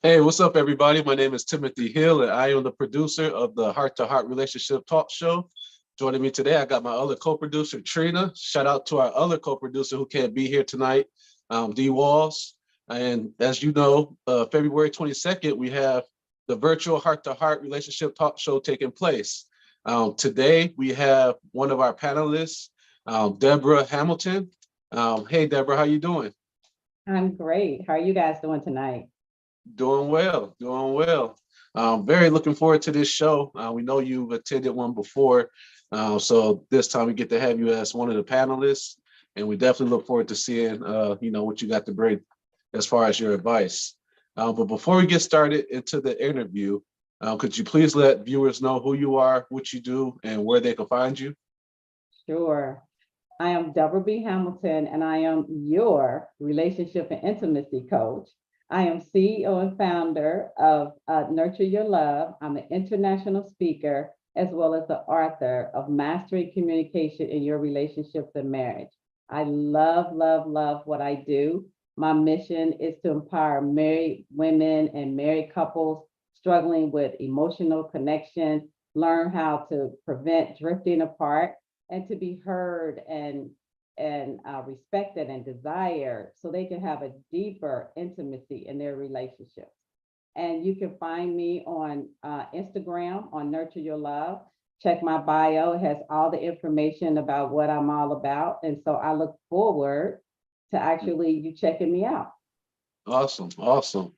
Hey, what's up, everybody? My name is Timothy Hill, and I am the producer of the Heart to Heart Relationship Talk Show. Joining me today, I got my other co-producer, Trina. Shout out to our other co-producer who can't be here tonight, D Walls. And as you know, February 22nd, we have the virtual Heart to Heart Relationship Talk Show taking place. Today, we have one of our panelists, Debra Hamilton. Hey, Debra, how you doing? I'm great. How are you guys doing tonight? Doing well, doing well. Very looking forward to this show. We know you've attended one before, so this time we get to have you as one of the panelists, and we definitely look forward to seeing, what you got to bring as far as your advice. But before we get started into the interview, could you please let viewers know who you are, what you do, and where they can find you? Sure. I am Debra B. Hamilton, and I am your relationship and intimacy coach. I am CEO and founder of Nurture Your Love. I'm an international speaker, as well as the author of Mastering Communication in Your Relationships and Marriage. I love, love, love what I do. My mission is to empower married women and married couples struggling with emotional connection, learn how to prevent drifting apart, and to be heard and respected and desired so they can have a deeper intimacy in their relationships. And you can find me on Instagram on Nurture Your Love. Check my bio, it has all the information about what I'm all about. And so I look forward to actually you checking me out. Awesome, awesome.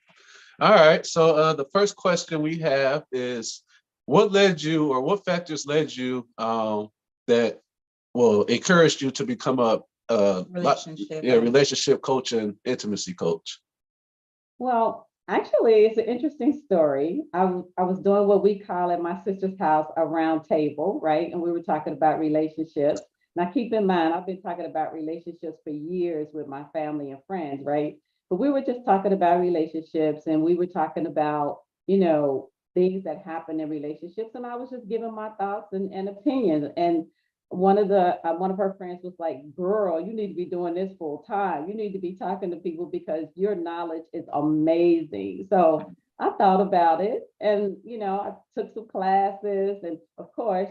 All right, so the first question we have is, what led you, or what factors led you that encouraged you to become a relationship coach and intimacy coach? Well, actually, it's an interesting story. I was doing what we call at my sister's house a round table, right? And we were talking about relationships. Now, keep in mind, I've been talking about relationships for years with my family and friends, right? But we were just talking about relationships, and we were talking about, things that happen in relationships. And I was just giving my thoughts and opinions. And one of her friends was like, "Girl, you need to be doing this full time. You need to be talking to people because your knowledge is amazing." So I thought about it, and I took some classes, and of course,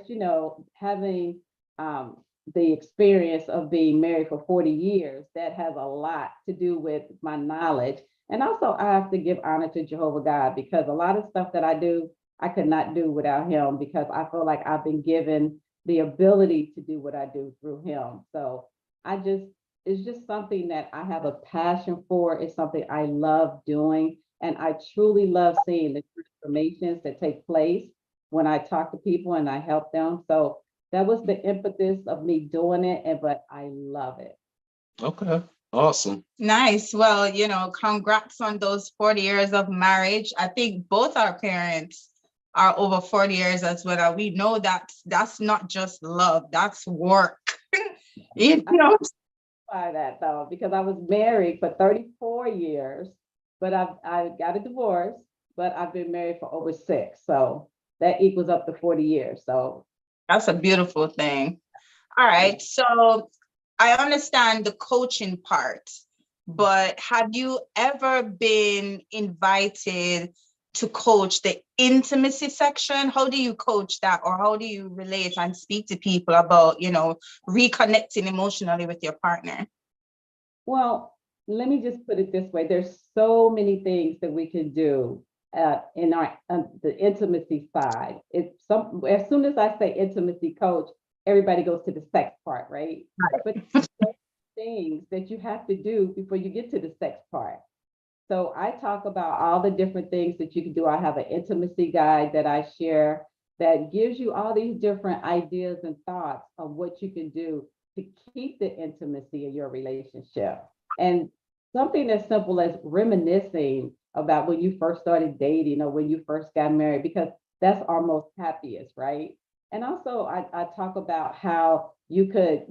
having the experience of being married for 40 years, that has a lot to do with my knowledge. And also, I have to give honor to Jehovah God, because a lot of stuff that I do, I could not do without him, because I feel like I've been given the ability to do what I do through him. So it's just something that I have a passion for. It's something I love doing. And I truly love seeing the transformations that take place when I talk to people and I help them. So that was the impetus of me doing it, but I love it. Okay, awesome. Nice. Well, congrats on those 40 years of marriage. I think both our parents are over 40 years as well. We know that that's not just love, that's work. By that though, because I was married for 34 years, but I got a divorce, but I've been married for over 6. So that equals up to 40 years. So that's a beautiful thing. All right. So I understand the coaching part, but have you ever been invited to coach the intimacy section? How do you coach that, or how do you relate and speak to people about, reconnecting emotionally with your partner? Well, let me just put it this way. There's so many things that we can do in our the intimacy side. As soon as I say intimacy coach, everybody goes to the sex part, right? But there's things that you have to do before you get to the sex part. So I talk about all the different things that you can do. I have an intimacy guide that I share that gives you all these different ideas and thoughts of what you can do to keep the intimacy in your relationship. And something as simple as reminiscing about when you first started dating or when you first got married, because that's our most happiest, right? And also I talk about how you could,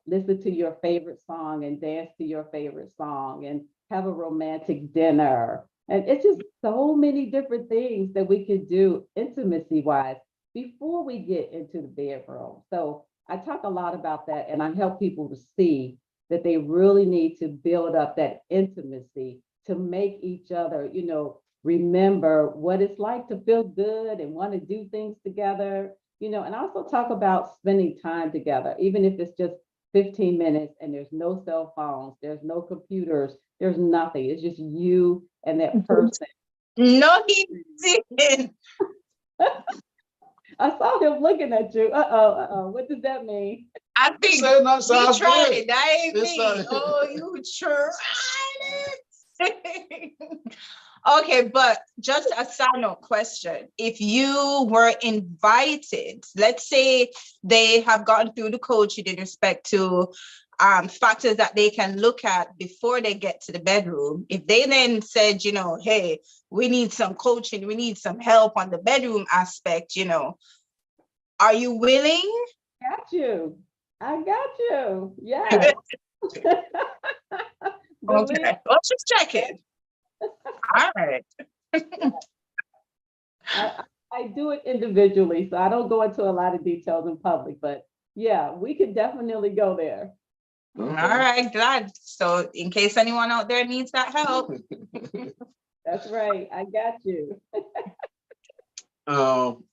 listen to your favorite song and dance to your favorite song and have a romantic dinner. And it's just so many different things that we could do intimacy wise before we get into the bedroom. So I talk a lot about that, and I help people to see that they really need to build up that intimacy to make each other, remember what it's like to feel good and want to do things together, and also talk about spending time together, even if it's just 15 minutes and there's no cell phones, there's no computers, there's nothing. It's just you and that person. No, he didn't. I saw him looking at you. What does that mean? I think Saying that he sounds tried good. it. That ain't It's me. not- Oh, you tried it. Okay, but just a side note question. If you were invited, let's say they have gotten through the coaching in respect to factors that they can look at before they get to the bedroom. If they then said, hey, we need some coaching, we need some help on the bedroom aspect, are you willing? Got you. I got you. Yes. Okay, let's just check it. All right. I do it individually, so I don't go into a lot of details in public, but yeah, we could definitely go there. All right, glad. So in case anyone out there needs that help. That's right. I got you.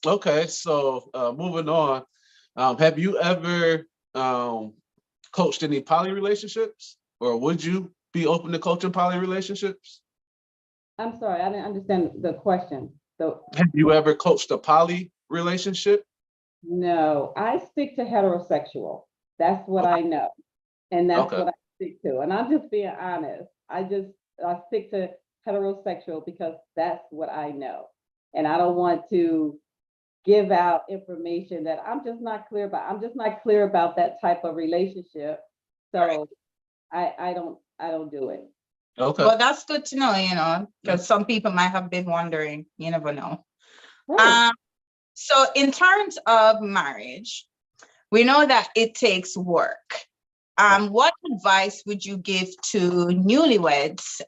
Okay, so moving on. Have you ever coached any poly relationships, or would you be open to coaching poly relationships? I'm sorry, I didn't understand the question. So Have you ever coached a poly relationship? no, I stick to heterosexual. That's what I know. And that's Okay. what I stick to. And I'm just being honest. I stick to heterosexual because that's what I know. And I don't want to give out information that I'm just not clear about. I'm just not clear about that type of relationship. So I don't do it. Okay. Well, that's good to know, because some people might have been wondering. You never know. Right. So in terms of marriage, we know that it takes work. What advice would you give to newlyweds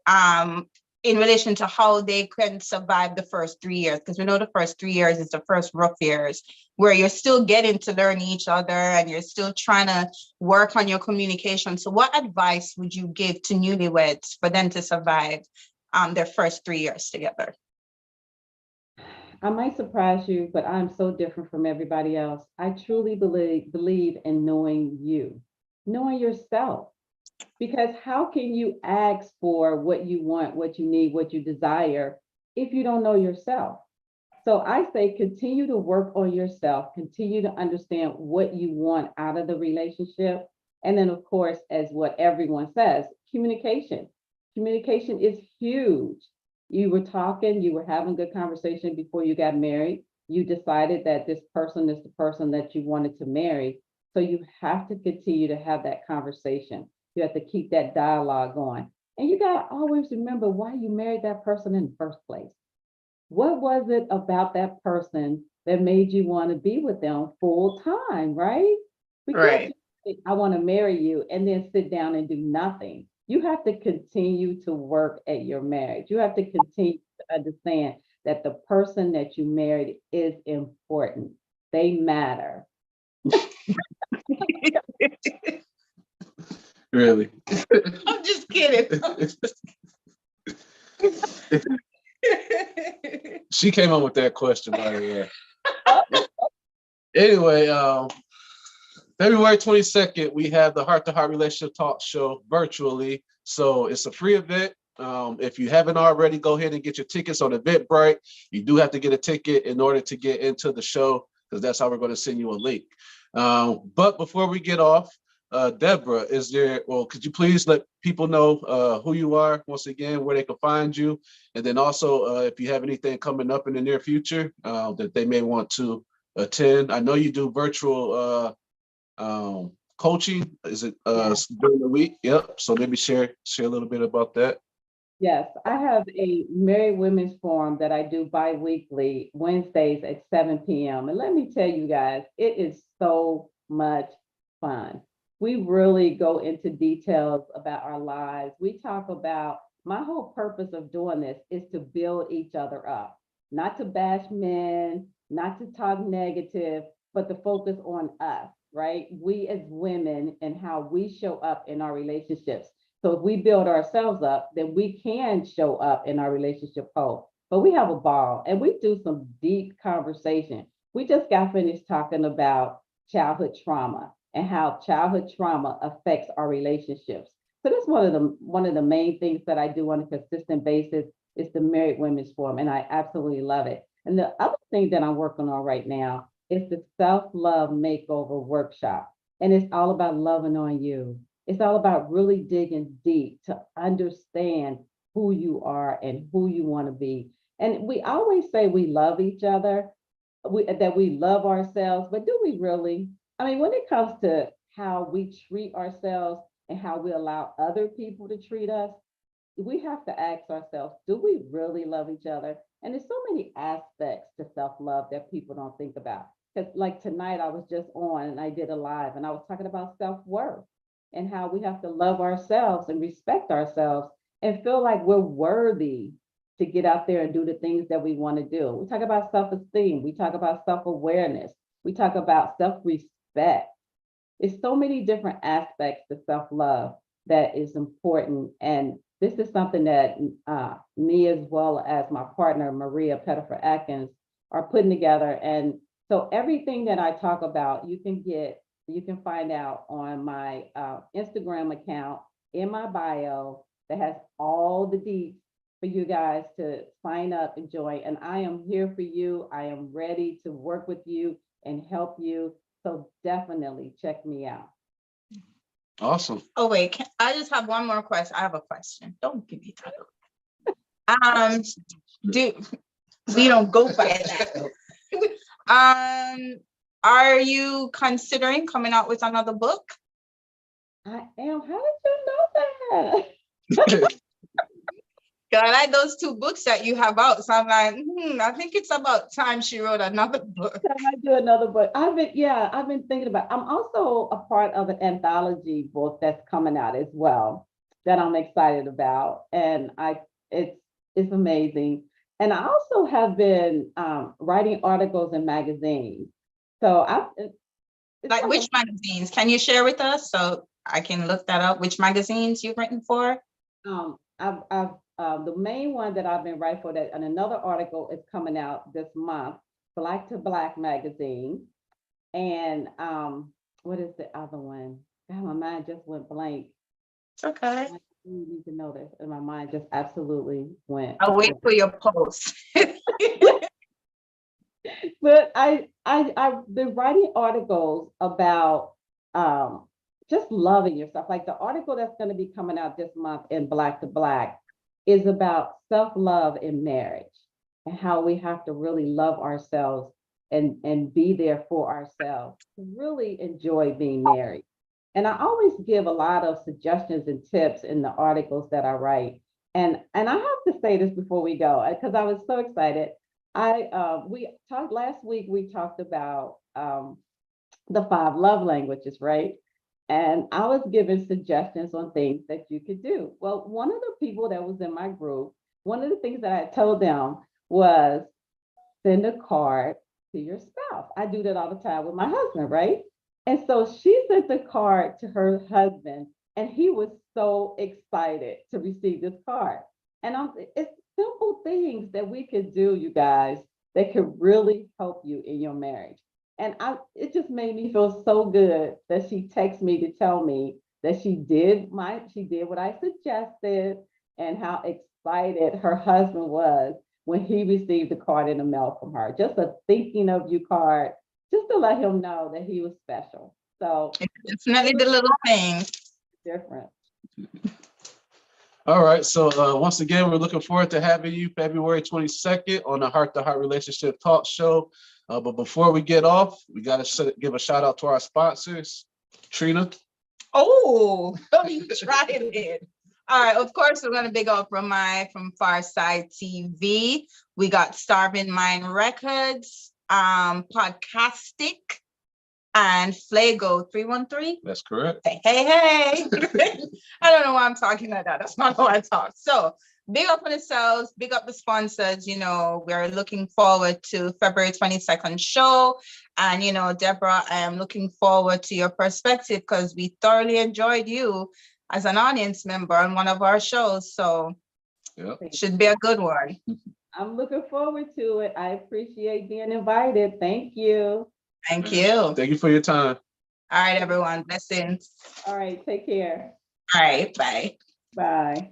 in relation to how they can survive the first 3 years? Because we know the first 3 years is the first rough years where you're still getting to learn each other and you're still trying to work on your communication. So what advice would you give to newlyweds for them to survive their first 3 years together? I might surprise you, but I'm so different from everybody else. I truly believe in knowing you, knowing yourself. Because how can you ask for what you want, what you need, what you desire if you don't know yourself? So I say continue to work on yourself, continue to understand what you want out of the relationship. And then, of course, as what everyone says, communication. Communication is huge. You were talking, you were having good conversation before you got married. You decided that this person is the person that you wanted to marry. So you have to continue to have that conversation. You have to keep that dialogue going. And you got to always remember why you married that person in the first place. What was it about that person that made you want to be with them full time, right? We can't just say, I want to marry you and then sit down and do nothing. You have to continue to work at your marriage. You have to continue to understand that the person that you married is important. They matter. Really? I'm just kidding. She came up with that question, by the way. Anyway, February 22nd, we have the Heart to Heart Relationship Talk Show virtually. So it's a free event. If you haven't already, go ahead and get your tickets on Eventbrite. You do have to get a ticket in order to get into the show, because that's how we're going to send you a link. But before we get off, Debra, could you please let people know who you are once again, where they can find you, and then also if you have anything coming up in the near future that they may want to attend. I know you do virtual coaching. Is it during the week? Yep. So maybe share a little bit about that. Yes, I have a Married Women's Forum that I do bi-weekly, Wednesdays at 7 p.m. And let me tell you guys, it is so much fun. We really go into details about our lives. We talk about, my whole purpose of doing this is to build each other up, not to bash men, not to talk negative, but to focus on us, right? We as women and how we show up in our relationships. So if we build ourselves up, then we can show up in our relationship whole. but we have a ball and we do some deep conversation. We just got finished talking about childhood trauma and how childhood trauma affects our relationships. So that's one of the main things that I do on a consistent basis is the Married Women's Forum, and I absolutely love it. And the other thing that I'm working on right now is the self-love makeover workshop. And it's all about loving on you. It's all about really digging deep to understand who you are and who you want to be. And we always say we love each other, that we love ourselves, but do we really? I mean, when it comes to how we treat ourselves and how we allow other people to treat us, we have to ask ourselves, do we really love each other? And there's so many aspects to self-love that people don't think about. Because like tonight, I was just on and I did a live and I was talking about self-worth and how we have to love ourselves and respect ourselves and feel like we're worthy to get out there and do the things that we want to do. We talk about self-esteem. We talk about self-awareness. We talk about self-respect. It's so many different aspects to self-love that is important. And this is something that me, as well as my partner, Maria Pettifer-Atkins, are putting together. And so everything that I talk about, you can find out on my Instagram account in my bio that has all the deets for you guys to sign up and join. And I am here for you. I am ready to work with you and help you. So definitely check me out. Awesome. Oh, wait, I just have one more question. I have a question. Don't give me that. We don't go by that. Are you considering coming out with another book? I am. How did you know that? I like those 2 books that you have out. So I'm like, I think it's about time she wrote another book. I might do another book. I've been thinking about. I'm also a part of an anthology book that's coming out as well that I'm excited about, and it's amazing. And I also have been writing articles in magazines. So Like which magazines? Can you share with us so I can look that up? Which magazines you've written for? The main one that I've been writing for that, and another article is coming out this month, Black to Black magazine. And what is the other one? God, my mind just went blank. It's okay. You need to know this, and my mind just absolutely went. I'll wait for your post. But I've been writing articles about just loving yourself. Like the article that's going to be coming out this month in Black to Black is about self-love in marriage and how we have to really love ourselves and be there for ourselves to really enjoy being married. And I always give a lot of suggestions and tips in the articles that I write. And I have to say this before we go, because I was so excited. We talked last week, we talked about the 5 love languages, right? And I was given suggestions on things that you could do. Well, one of the people that was in my group, one of the things that I told them was send a card to your spouse. I do that all the time with my husband, right? And so she sent the card to her husband, and he was so excited to receive this card. And it's simple things that we could do, you guys, that could really help you in your marriage. And it just made me feel so good that she texted me to tell me that she did what I suggested, and how excited her husband was when he received the card in the mail from her. Just a thinking of you card, just to let him know that he was special. So it's definitely the little things. Different. All right. So once again, we're looking forward to having you February 22nd on the Heart to Heart Relationship Talk Show. But before we get off, we got to give a shout out to our sponsors. Trina. Oh, you tried it. All right. Of course, we're going to big up Ramai from Pharcyde TV. We got Starving Mind Records, Podcastic, and Flago 313. That's correct. Hey. I don't know why I'm talking like that. That's not how I talk. So big up on yourselves, big up the sponsors. We're looking forward to February 22nd show. And, Debra, I am looking forward to your perspective because we thoroughly enjoyed you as an audience member on one of our shows. So Yep. it should be a good one. I'm looking forward to it. I appreciate being invited. Thank you. Thank you. All Thank you for your time. right, everyone. Blessings. All right, take care. All right, bye. Bye.